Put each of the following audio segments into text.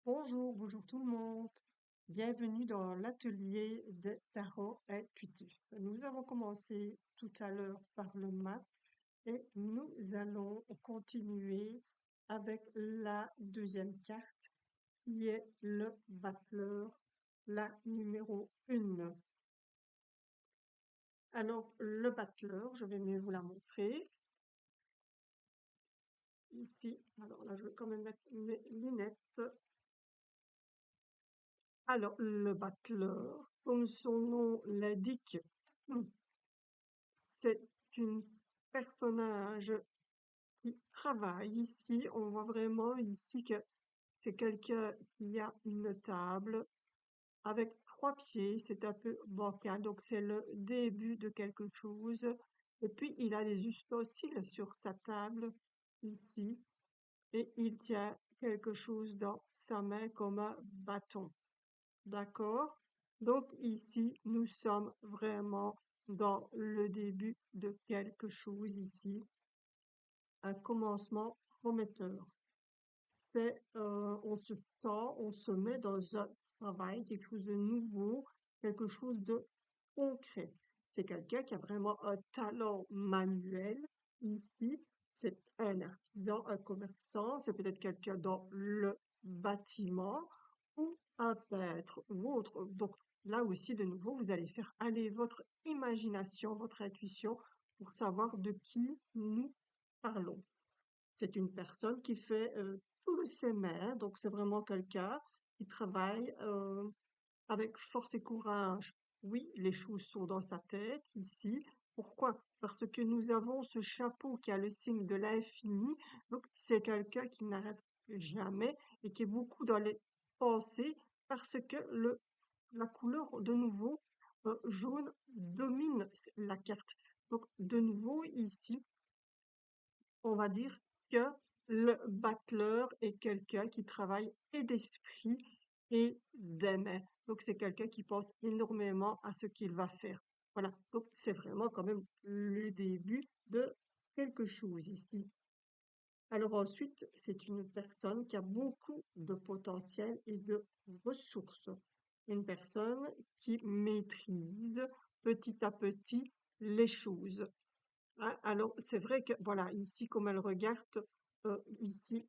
Bonjour, bonjour tout le monde. Bienvenue dans l'atelier de tarot intuitif. Nous avons commencé tout à l'heure par le mat et nous allons continuer avec la deuxième carte qui est le battleur, la numéro 1. Alors, le battleur, je vais mieux vous la montrer ici. Alors là, je vais quand même mettre mes lunettes. Alors, le battleur, comme son nom l'indique, c'est un personnage qui travaille ici. On voit vraiment ici que c'est quelqu'un qui a une table avec 3 pieds. C'est un peu bancal, donc c'est le début de quelque chose. Et puis, il a des ustensiles sur sa table ici et il tient quelque chose dans sa main comme un bâton. D'accord? Donc ici, nous sommes vraiment dans le début de quelque chose ici, un commencement prometteur. On se sent, on se met dans un travail, quelque chose de nouveau, quelque chose de concret. C'est quelqu'un qui a vraiment un talent manuel. Ici, c'est un artisan, un commerçant, c'est peut-être quelqu'un dans le bâtiment ou un peintre ou autre. Donc là aussi, de nouveau, vous allez faire aller votre imagination, votre intuition pour savoir de qui nous parlons. C'est une personne qui fait tout de ses mains, donc c'est vraiment quelqu'un qui travaille avec force et courage. Oui, les choses sont dans sa tête ici. Pourquoi? Parce que nous avons ce chapeau qui a le signe de l'infini. Donc c'est quelqu'un qui n'arrête jamais et qui est beaucoup dans les pensées parce que la couleur de nouveau jaune domine la carte. Donc de nouveau ici, on va dire que le battleur est quelqu'un qui travaille et d'esprit et des mains. Donc, c'est quelqu'un qui pense énormément à ce qu'il va faire. Voilà. Donc, c'est vraiment quand même le début de quelque chose ici. Alors ensuite, c'est une personne qui a beaucoup de potentiel et de ressources. Une personne qui maîtrise petit à petit les choses. Ah, alors, c'est vrai que, voilà, ici, comme elle regarde, ici,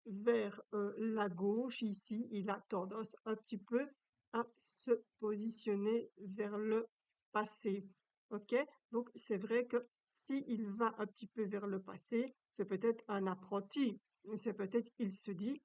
vers la gauche, ici, il a tendance un petit peu à se positionner vers le passé. OK? Donc, c'est vrai que s'il va un petit peu vers le passé, c'est peut-être un apprenti. C'est peut-être, il se dit,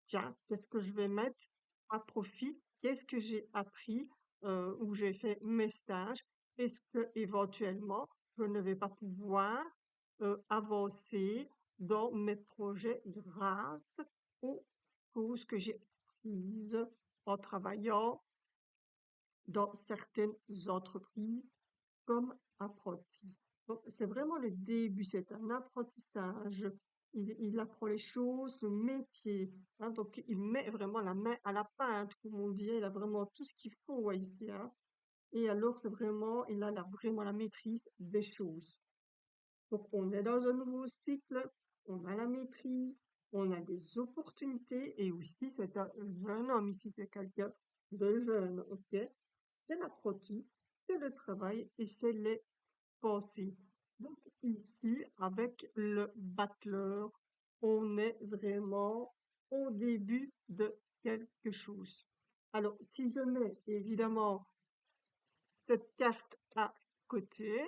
tiens, qu'est-ce que je vais mettre à profit? Qu'est-ce que j'ai appris, où j'ai fait mes stages? Est-ce que, éventuellement, je ne vais pas pouvoir avancer dans mes projets grâce aux choses que j'ai apprises en travaillant dans certaines entreprises comme apprenti. Donc, c'est vraiment le début, c'est un apprentissage. Il apprend les choses, le métier. Hein, donc, il met vraiment la main à la pâte, comme on dit. Il a vraiment tout ce qu'il faut ici. Hein. Et alors, c'est vraiment, vraiment la maîtrise des choses. Donc, on est dans un nouveau cycle, on a la maîtrise, on a des opportunités, et aussi, c'est un jeune homme, ici, c'est quelqu'un de jeune, ok? C'est l'apprenti, c'est le travail et c'est les pensées. Donc, ici, avec le battleur, on est vraiment au début de quelque chose. Alors, si je mets évidemment cette carte à côté,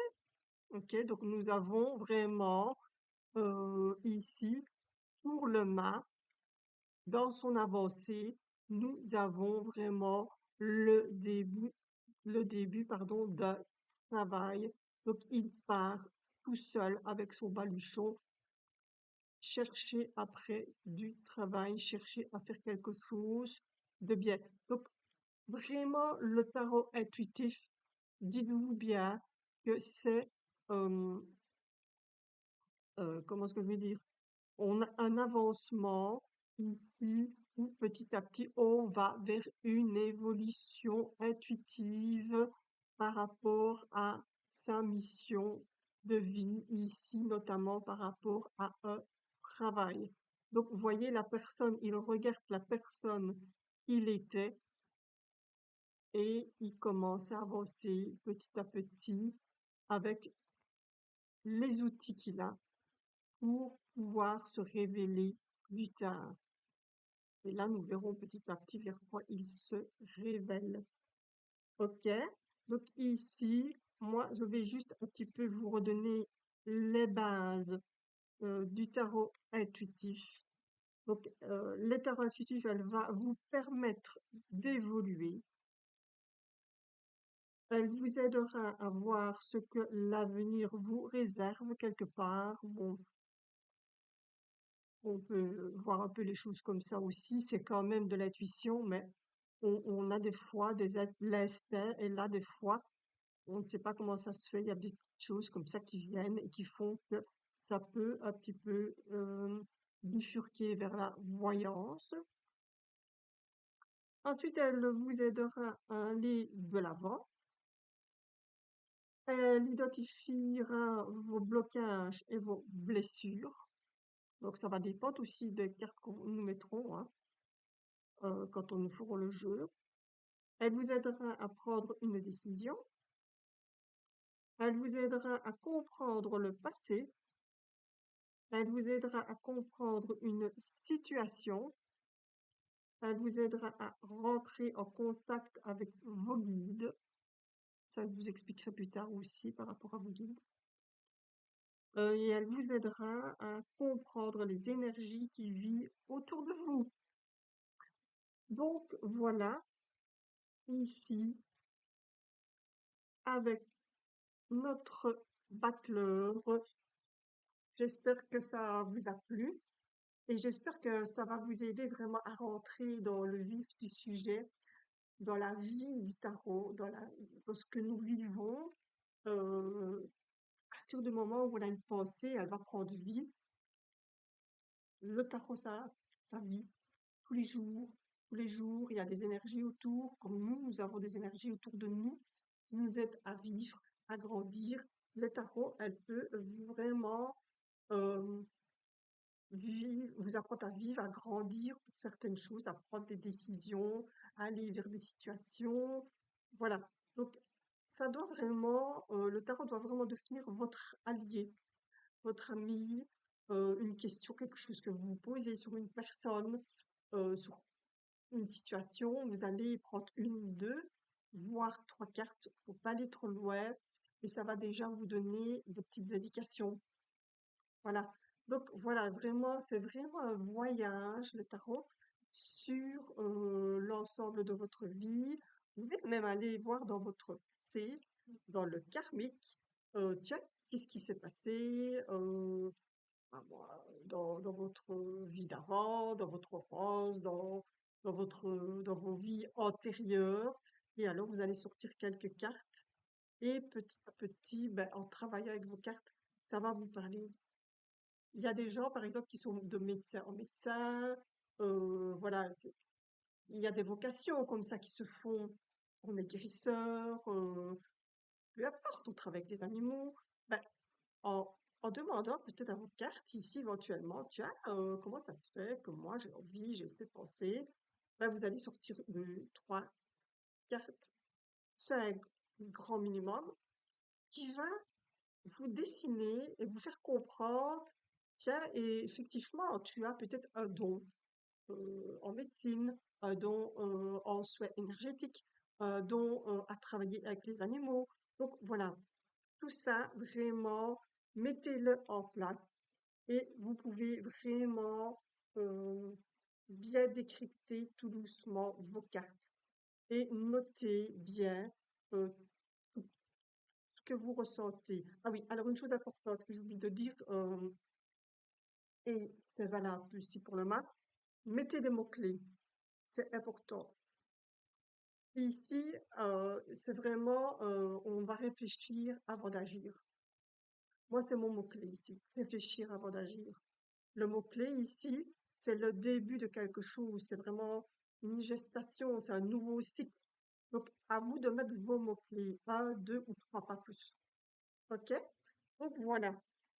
ok, donc nous avons vraiment ici, pour le mât, dans son avancée, nous avons vraiment le début, pardon, d'un travail. Donc, il part tout seul avec son baluchon, chercher après du travail, chercher à faire quelque chose de bien. Donc, vraiment, le tarot intuitif, dites-vous bien que c'est, euh, comment est-ce que je vais dire? On a un avancement ici où petit à petit on va vers une évolution intuitive par rapport à sa mission de vie ici, notamment par rapport à un travail. Donc, vous voyez, la personne, il regarde la personne il était et il commence à avancer petit à petit avec les outils qu'il a pour pouvoir se révéler plus tard. Et là, nous verrons petit à petit vers quoi il se révèle. OK? Donc ici, moi, je vais juste un petit peu vous redonner les bases du tarot intuitif. Donc, les tarots intuitifs, elle va vous permettre d'évoluer. Elle vous aidera à voir ce que l'avenir vous réserve quelque part. Bon, on peut voir un peu les choses comme ça aussi. C'est quand même de l'intuition, mais on a des fois l'instinct, et là, des fois, on ne sait pas comment ça se fait. Il y a des choses comme ça qui viennent et qui font que ça peut un petit peu bifurquer vers la voyance. Ensuite, elle vous aidera à aller de l'avant. Elle identifiera vos blocages et vos blessures. Donc, ça va dépendre aussi des cartes que nous mettrons hein, quand on nous fera le jeu. Elle vous aidera à prendre une décision. Elle vous aidera à comprendre le passé. Elle vous aidera à comprendre une situation. Elle vous aidera à rentrer en contact avec vos guides. Ça, je vous expliquerai plus tard aussi par rapport à vos guides. Et elle vous aidera à comprendre les énergies qui vivent autour de vous. Donc voilà, ici, avec notre battleur, j'espère que ça vous a plu et j'espère que ça va vous aider vraiment à rentrer dans le vif du sujet, dans la vie du tarot, dans ce que nous vivons. À partir du moment où on a une pensée, elle va prendre vie. Le tarot, ça vit tous les jours. Tous les jours, il y a des énergies autour, comme nous avons des énergies autour de nous qui nous aident à vivre, à grandir. Le tarot, elle peut vraiment euh, vous apprendre à vivre, à grandir pour certaines choses, à prendre des décisions, à aller vers des situations. Voilà. Donc, ça doit vraiment, le tarot doit vraiment devenir votre allié, votre ami, une question, quelque chose que vous vous posez sur une personne, sur une situation, vous allez prendre une ou deux, voire trois cartes, faut pas aller trop loin, et ça va déjà vous donner de petites indications. Voilà. Donc voilà, vraiment, c'est vraiment un voyage, le tarot, sur l'ensemble de votre vie. Vous pouvez même aller voir dans votre passé, dans le karmique, tiens, qu'est-ce qui s'est passé dans votre vie d'avant, dans votre enfance, dans vos vies antérieures. Et alors, vous allez sortir quelques cartes et petit à petit, ben, en travaillant avec vos cartes, ça va vous parler. Il y a des gens, par exemple, qui sont de médecin en médecin. Voilà, il y a des vocations comme ça qui se font. On est guérisseur, peu importe, on travaille avec des animaux. Ben, en, en demandant peut-être à vos cartes ici éventuellement, tiens, comment ça se fait que moi j'ai envie, j'ai ces pensées. Ben, vous allez sortir trois cartes, cinq grand minimum, qui va vous dessiner et vous faire comprendre, tiens, et effectivement, tu as peut-être un don en médecine, un don en soins énergétiques, un don à travailler avec les animaux. Donc voilà, tout ça, vraiment, mettez-le en place et vous pouvez vraiment bien décrypter tout doucement vos cartes et notez bien euh, tout ce que vous ressentez. Ah oui, alors une chose importante que j'oublie de dire, et c'est valable aussi pour le maths, mettez des mots-clés, c'est important. Ici, c'est vraiment, on va réfléchir avant d'agir. Moi, c'est mon mot-clé ici, réfléchir avant d'agir. Le mot-clé ici, c'est le début de quelque chose, c'est vraiment une gestation, c'est un nouveau cycle. Donc, à vous de mettre vos mots-clés, un, deux ou trois, pas plus. OK? Donc, voilà.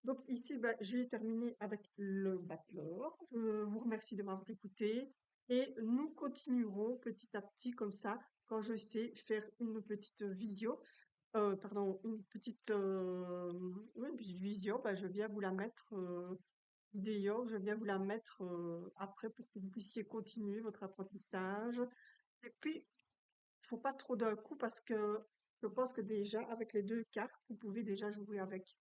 Donc ici, bah, j'ai terminé avec le bachelor. Je vous remercie de m'avoir écouté et nous continuerons petit à petit comme ça quand je sais faire une petite visio. Pardon, une petite visio, bah, je viens vous la mettre vidéo, je viens vous la mettre après pour que vous puissiez continuer votre apprentissage. Et puis, faut pas trop d'un coup parce que je pense que déjà avec les deux cartes, vous pouvez déjà jouer avec.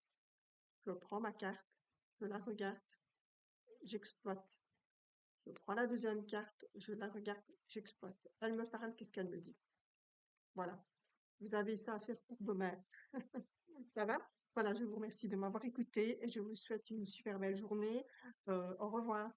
Je prends ma carte, je la regarde, j'exploite. Je prends la deuxième carte, je la regarde, j'exploite. Elle me parle, qu'est-ce qu'elle me dit? Voilà. Vous avez ça à faire pour demain. Ça va? Voilà, je vous remercie de m'avoir écouté et je vous souhaite une super belle journée. Au revoir.